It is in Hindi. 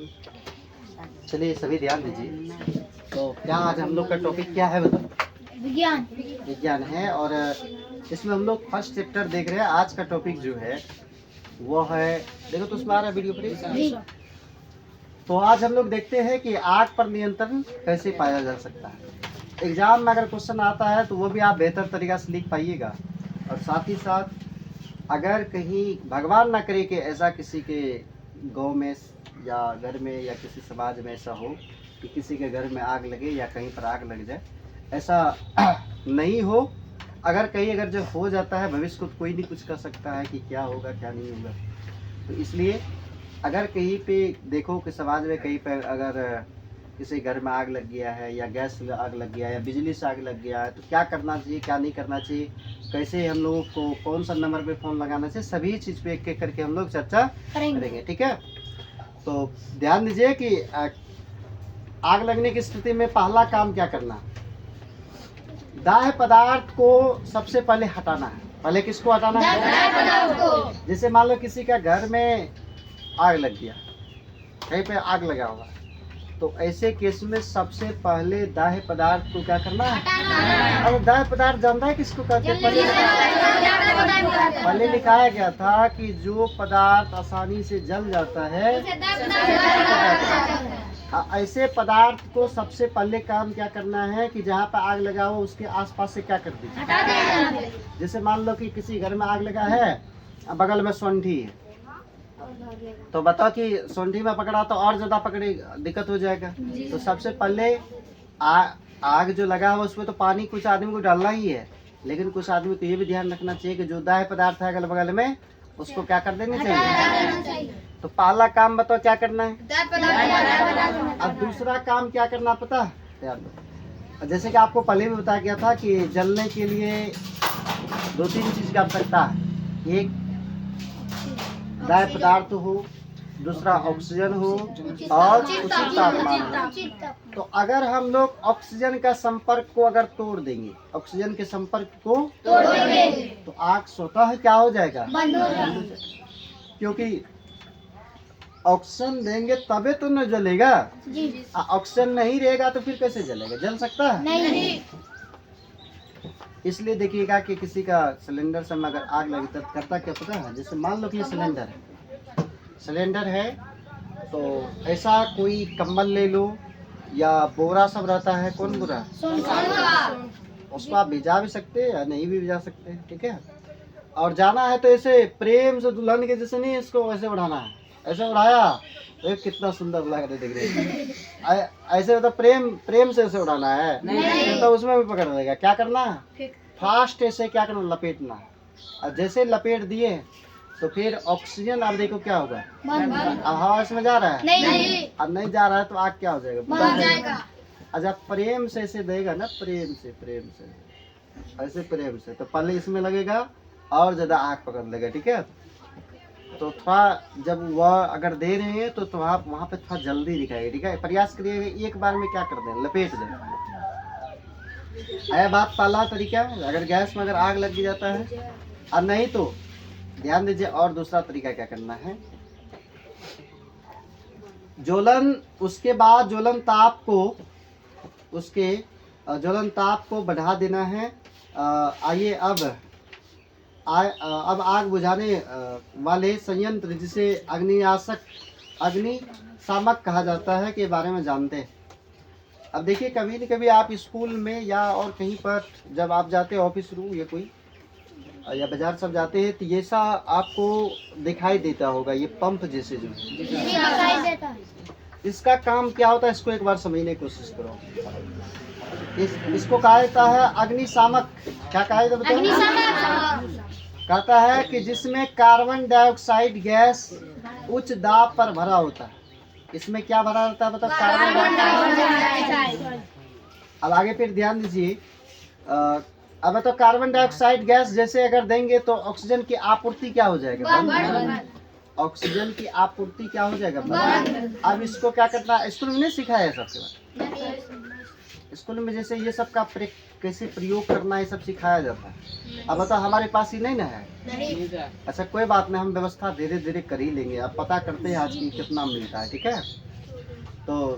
चलिए सभी ध्यान दीजिए। तो क्या आज हम लोग का टॉपिक क्या है बताओ? विज्ञान। विज्ञान है और इसमें हम लोग फर्स्ट चैप्टर देख रहे हैं। आज का टॉपिक जो है वो है, देखो तो उसमें आ रहा है वीडियो पर। जी। तो आज हम लोग देखते हैं कि आग पर नियंत्रण कैसे पाया जा सकता है। एग्जाम में अगर क्वेश्चन आता है तो वो भी आप बेहतर तरीका से लिख पाइएगा। और साथ ही साथ अगर कहीं भगवान ना करे कि ऐसा किसी के गांव में या घर में या किसी समाज में ऐसा हो कि किसी के घर में आग लगे या कहीं पर आग लग जाए, ऐसा नहीं हो। अगर कहीं अगर जो हो जाता है, भविष्य को कोई नहीं कुछ कर सकता है कि क्या होगा क्या नहीं होगा। तो इसलिए अगर कहीं पे देखो कि समाज में कहीं पे अगर किसी घर में आग लग गया है या गैस आग लग गया है या बिजली से आग लग गया है, तो क्या करना चाहिए क्या नहीं करना चाहिए, कैसे हम लोगों को कौन सा नंबर पे फ़ोन लगाना चाहिए, सभी चीज़ पे एक एक करके हम लोग चर्चा करेंगे। ठीक है, तो ध्यान दीजिए कि आग लगने की स्थिति में पहला काम क्या करना, दाह्य पदार्थ को सबसे पहले हटाना है। पहले किसको हटाना है? जैसे मान लो किसी का घर में आग लग गया, कहीं पे आग लगा हुआ है, तो ऐसे केस में सबसे पहले दाह्य पदार्थ को क्या करना है? अब दाह्य पदार्थ जानता है किसको कहते हैं? पहले लिखाया गया था कि जो पदार्थ आसानी से जल जाता है, ऐसे पदार्थ को सबसे पहले काम क्या करना है कि जहाँ पर आग लगा हो उसके आसपास से क्या कर दीजिए। जैसे मान लो कि किसी घर में आग लगा है, बगल में सोंठी है, तो बताओ कि सोंठी में पकड़ा तो और ज्यादा पकड़े दिक्कत हो जाएगा। तो सबसे पहले आग जो लगा हुआ उसमें तो पानी कुछ आदमी को डालना ही है, लेकिन कुछ आदमी को ये भी ध्यान रखना चाहिए कि जो दाह्य पदार्थ है अगल बगल में उसको क्या कर देना चाहिए। तो पहला काम बताओ क्या करना है। अब दूसरा काम क्या करना पता है? यार दो, जैसे कि आपको पहले भी बताया गया था कि जलने के लिए 2-3 चीज की आवश्यकता है। एक दाह्य पदार्थ हो, दूसरा ऑक्सीजन हो और उचित तापमान। तो अगर हम लोग ऑक्सीजन का संपर्क को अगर तोड़ देंगे, ऑक्सीजन के संपर्क को तोड़ देंगे, तो आग स्वतः क्या हो जाएगा? बंद हो जाएगा। क्योंकि ऑक्सीजन देंगे तबे तो न जलेगा। ऑक्सीजन नहीं रहेगा तो फिर कैसे जलेगा? जल सकता है? नहीं। इसलिए देखिएगा कि किसी का सिलेंडर से अगर आग लगी तब करता क्या पता है? जैसे मान लो कि ये सिलेंडर है तो ऐसा कोई कंबल ले लो या बोरा सब रहता है, कौन बोरा? उसको आप भिजा भी सकते हैं या नहीं भी भिजा सकते हैं। ठीक है, और जाना है तो ऐसे प्रेम से दुल्हन के जैसे नहीं, इसको ऐसे उड़ाना है। ऐसे उड़ाया तो कितना सुंदर लग रहा है, देख रहे हैं। ऐसे मतलब प्रेम से ऐसे उड़ाना है नहीं, तो उसमें भी पकड़ देगा। क्या करना है? फास्ट ऐसे क्या करना, लपेटना। और जैसे लपेट दिए तो फिर ऑक्सीजन अब देखो क्या होगा, अब हवा इसमें जा रहा है नहीं, अब नहीं जा रहा है तो आग क्या हो जाएगा? बुझ जाएगा। अच्छा प्रेम से ऐसे देगा ना, प्रेम से ऐसे प्रेम से, तो पहले इसमें लगेगा और ज्यादा आग पकड़ लेगा। ठीक है, तो थोड़ा जब वह अगर दे रहे हैं तो आप वहाँ पे थोड़ा जल्दी दिखाएगा। ठीक है, प्रयास करिए एक बार में क्या कर दें, लपेट दें। यह बात पहला तरीका है अगर गैस में अगर आग लग जाता है। और नहीं तो ध्यान दीजिए और दूसरा तरीका क्या करना है, ज्वलन, उसके बाद ज्वलन ताप को बढ़ा देना है। आइए अब आग बुझाने वाले संयंत्र जिसे अग्निशामक कहा जाता है के बारे में जानते हैं। अब देखिए कभी न कभी आप स्कूल में या और कहीं पर जब आप जाते हैं, ऑफिस रूम या कोई या बाजार सब जाते हैं, तो ये सा आपको दिखाई देता होगा, ये पंप जैसे जो दिखाई देता है। इसका काम क्या होता है, इसको एक बार समझने की कोशिश करो। इसको कहा जाता है अग्निशामक। क्या कहा जाता है? कहता है कि जिसमें कार्बन डाइऑक्साइड गैस उच्च दाब पर भरा होता है। इसमें क्या भरा होता है मतलब? Carbon dioxide. अब आगे फिर ध्यान दीजिए, अब तो कार्बन डाइऑक्साइड गैस जैसे अगर देंगे तो ऑक्सीजन की आपूर्ति क्या हो जाएगा? ऑक्सीजन की आपूर्ति क्या हो जाएगा? अब इसको क्या करना, स्कूल में नहीं सिखाया है सबके बाद? स्कूल में जैसे ये सब का कैसे प्रयोग करना है सब सिखाया जाता है। अब बताओ हमारे पास ही नहीं ना है। अच्छा कोई बात नहीं, हम व्यवस्था धीरे धीरे कर ही लेंगे। अब पता करते हैं आज की कितना मिलता है। ठीक है, तो